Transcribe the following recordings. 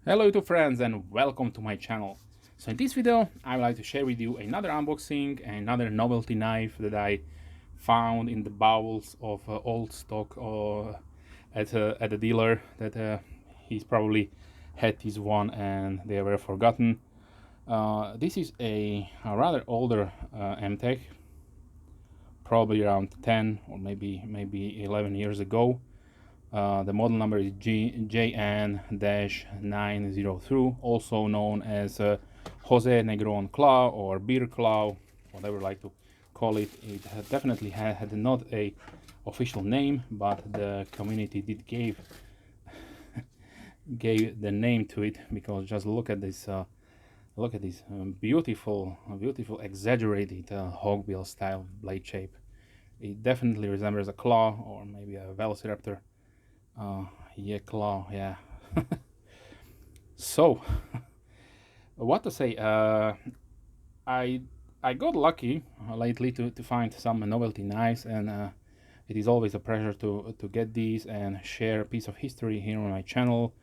Hello YouTube friends and welcome to my channel. So in this video I would like to share with you another unboxing, another novelty knife that I found in the bowels of old stock at a dealer that he's probably had this one and they were forgotten. This is a rather older MTech, probably around 10 or maybe 11 years ago. The model number is JN-903, also known as Jose Negron claw or beer claw, whatever you like to call it. It definitely had not a official name, but the community did gave the name to it, because just look at this beautiful exaggerated hawkbill style blade shape. It definitely resembles a claw or maybe a velociraptor. Yeah, claw, yeah. So, what to say? I I got lucky lately to find some novelty knives, and it is always a pleasure to get these and share a piece of history here on my channel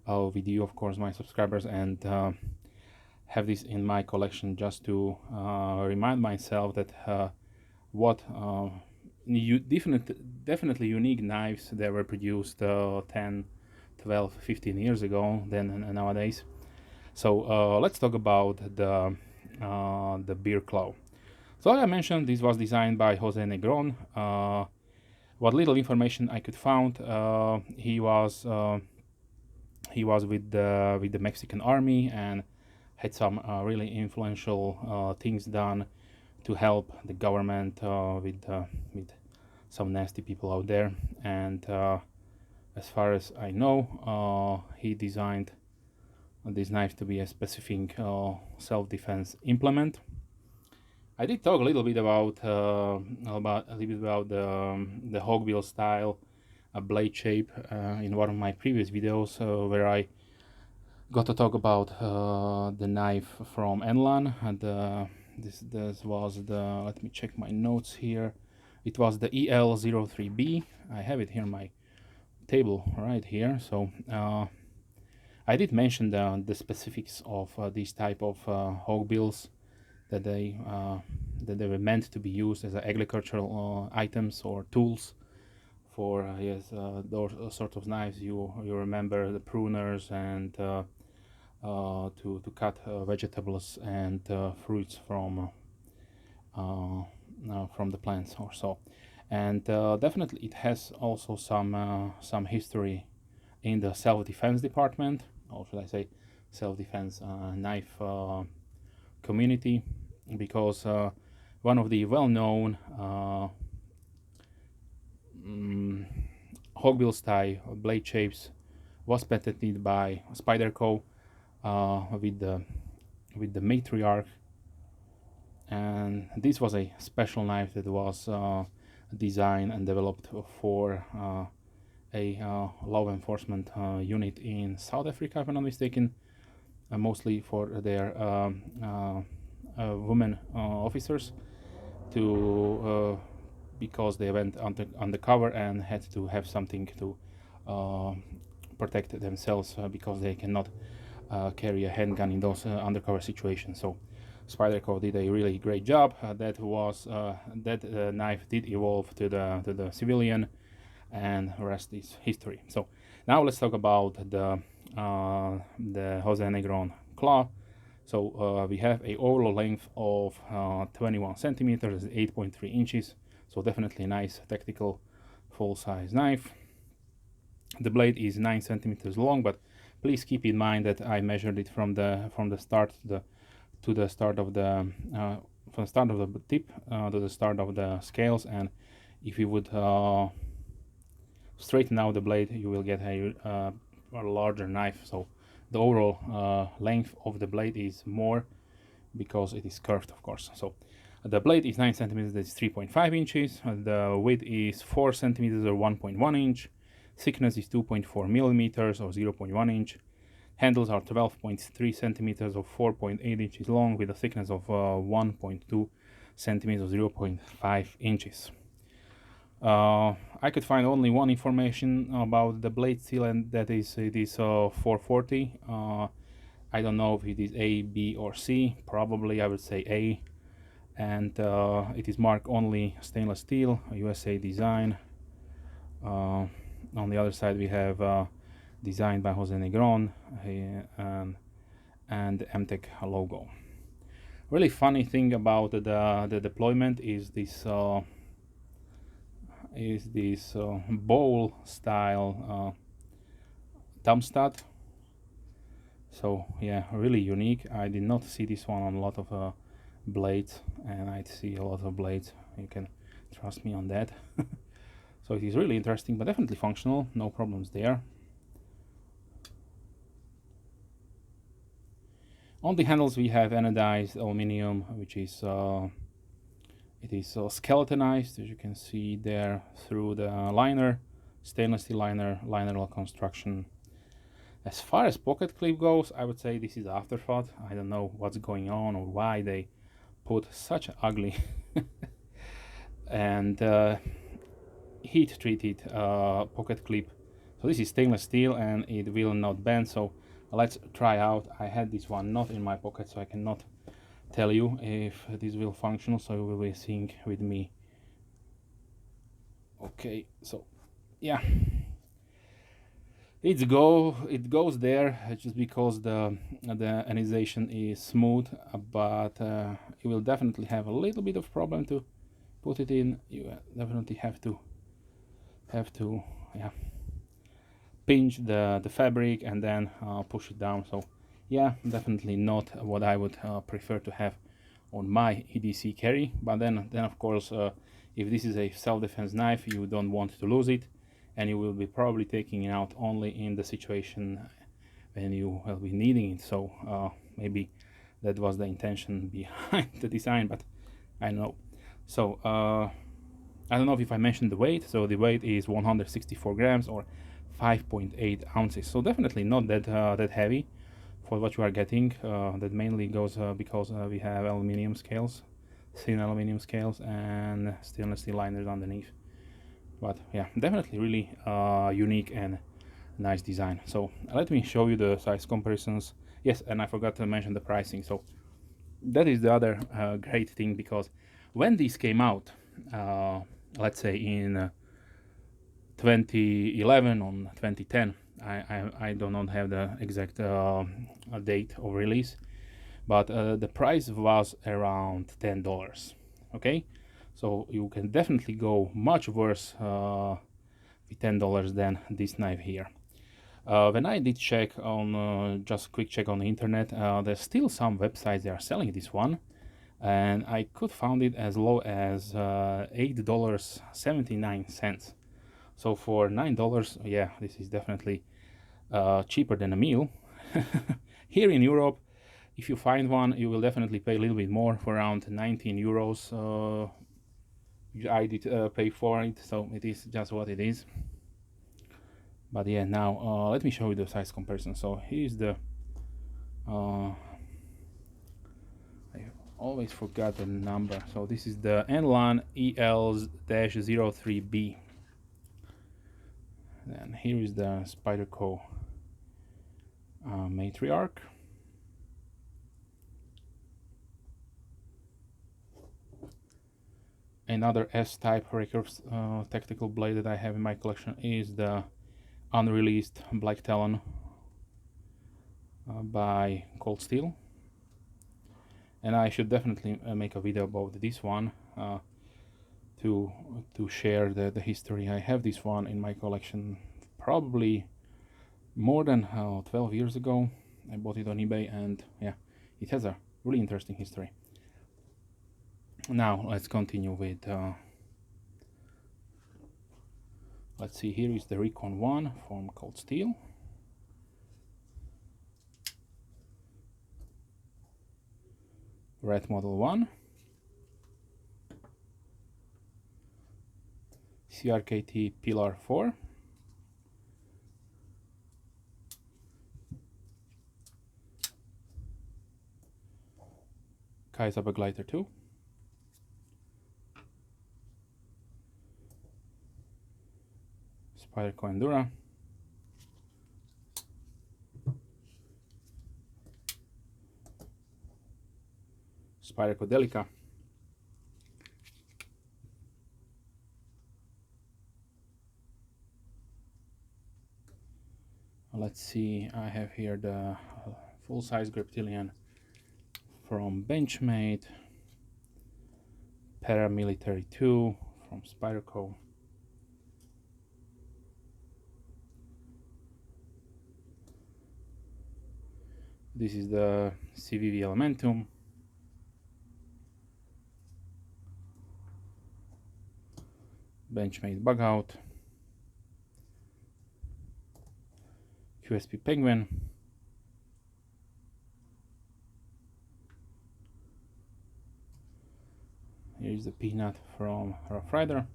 with you, of course, my subscribers, and have this in my collection just to remind myself that what definitely unique knives that were produced 10, 12, 15 years ago than nowadays. So let's talk about the beer claw. So like I mentioned, this was designed by Jose Negron. What little information I could found, he was with the Mexican army and had some really influential things done to help the government with some nasty people out there. And as far as I know, he designed this knife to be a specific self-defense implement. I did talk a little bit about the hogbill style blade shape in one of my previous videos, where I got to talk about the knife from Enlan, and this was the, let me check my notes here. It was the EL03B. I have it here on my table right here. So I did mention the specifics of these type of hogbills, that they were meant to be used as agricultural items or tools for yes, those sort of knives. You remember the pruners and to cut vegetables and fruits from the plants or so. And definitely it has also some history in the self-defense department, or should I say self-defense knife community, because one of the well-known hogbill style blade shapes was patented by Spyderco with the matriarch, and this was a special knife that was designed and developed for a law enforcement unit in South Africa, if I'm not mistaken, mostly for their women officers, to because they went undercover and had to have something to protect themselves, because they cannot carry a handgun in those undercover situations. So Spyderco did a really great job. That knife did evolve to the civilian, and the rest is history. So now let's talk about the Jose Negron claw. So we have a overall length of 21 centimeters, 8.3 inches. So definitely a nice tactical full-size knife. The blade is 9 centimeters long, but please keep in mind that I measured it from the start to the start of the from the start of the tip to the start of the scales, and if you would straighten out the blade, you will get a larger knife. So the overall length of the blade is more, because it is curved, of course. So the blade is 9 centimeters, that's 3.5 inches. The width is 4 centimeters or 1.1 inch. Thickness is 2.4 millimeters or 0.1 inch. Handles are 12.3 centimeters or 4.8 inches long, with a thickness of 1.2 centimeters or 0.5 inches. I could find only one information about the blade steel, and that is it is 440. I don't know if it is A, B, or C. Probably I would say A. And it is marked only stainless steel, USA design. On the other side we have designed by Jose Negron and the MTech logo. Really funny thing about the deployment is this bowl style thumb stud. So yeah, really unique. I did not see this one on a lot of blades, and I see a lot of blades. You can trust me on that. So it is really interesting, but definitely functional. No problems there. On the handles we have anodized aluminum, which is it is skeletonized, as you can see there, through the liner, stainless steel liner, lineral construction. As far as pocket clip goes, I would say this is afterthought. I don't know what's going on or why they put such ugly and heat treated pocket clip. So this is stainless steel and it will not bend, so let's try out. I had this one not in my pocket, so I cannot tell you if this will function, so you will be seeing with me. Okay, so yeah, it goes there just because the anodization is smooth, but you will definitely have a little bit of problem to put it in. You definitely have to yeah, pinch the fabric and then push it down. So yeah, definitely not what I would prefer to have on my EDC carry. But then of course, if this is a self-defense knife, you don't want to lose it, and you will be probably taking it out only in the situation when you will be needing it. So maybe that was the intention behind the design, but I don't know. So I don't know if I mentioned the weight. So the weight is 164 grams or 5.8 ounces. So definitely not that heavy for what you are getting. That mainly goes because we have aluminum scales, thin aluminum scales, and stainless steel liners underneath. But yeah, definitely really unique and nice design. So let me show you the size comparisons. Yes, and I forgot to mention the pricing. So that is the other great thing, because when these came out, let's say in 2011 or 2010, I do not have the exact date of release, but the price was around $10. Okay, so you can definitely go much worse with $10 than this knife here. When I did check on just a quick check on the internet, there's still some websites that are selling this one, and I could found it as low as $8.79. So for $9, yeah, this is definitely cheaper than a meal. Here in Europe, if you find one, you will definitely pay a little bit more, for around 19 euros. I did pay for it, so it is just what it is. But yeah, now let me show you the size comparison. So here's the I always forgot the number. So this is the Enlan EL-03B. Then here is the Spyderco matriarch. Another S-type recurve tactical blade that I have in my collection is the unreleased Black Talon by Cold Steel. And I should definitely make a video about this one to share the history. I have this one in my collection probably more than 12 years ago. I bought it on eBay, and yeah, it has a really interesting history. Now let's continue with let's see, here is the Recon 1 from Cold Steel. Red Model 1. CRKT Pillar 4. Kaiser Begleiter 2. Spyderco Endura, Spyderco Delica, let's see, I have here the full-size Griptilian from Benchmade, Paramilitary 2 from Spyderco, this is the CVV Elementum, Benchmade Bug Out, QSP Penguin, here is the Peanut from Rough Rider,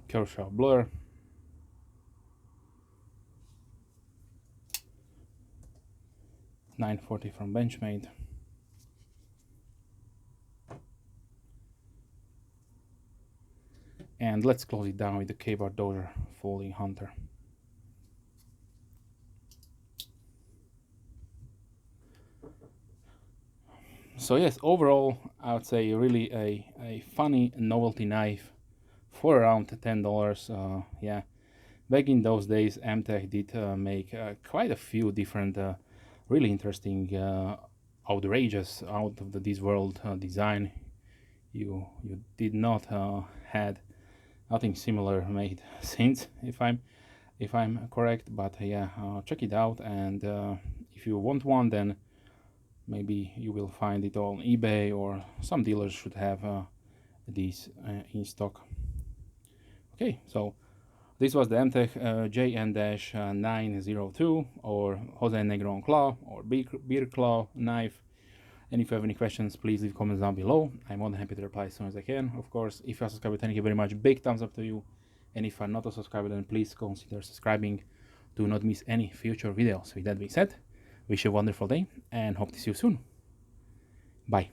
Kershaw Blur, $940 from Benchmade, and let's close it down with the K-Bar Dozer Folding Hunter. So yes, overall I would say really a funny novelty knife for around $10. Yeah, back in those days MTech did make quite a few different really interesting outrageous out of this world design. You did not had nothing similar made since, if I'm correct, but yeah, check it out, and if you want one, then maybe you will find it on eBay, or some dealers should have these in stock. Okay, so this was the MTech JN-902 or Jose Negron Claw or Beer Claw knife. And if you have any questions, please leave comments down below. I'm more than happy to reply as soon as I can. Of course, if you are subscribed, thank you very much. Big thumbs up to you. And if you are not a subscriber, then please consider subscribing to not miss any future videos. With that being said, wish you a wonderful day and hope to see you soon. Bye.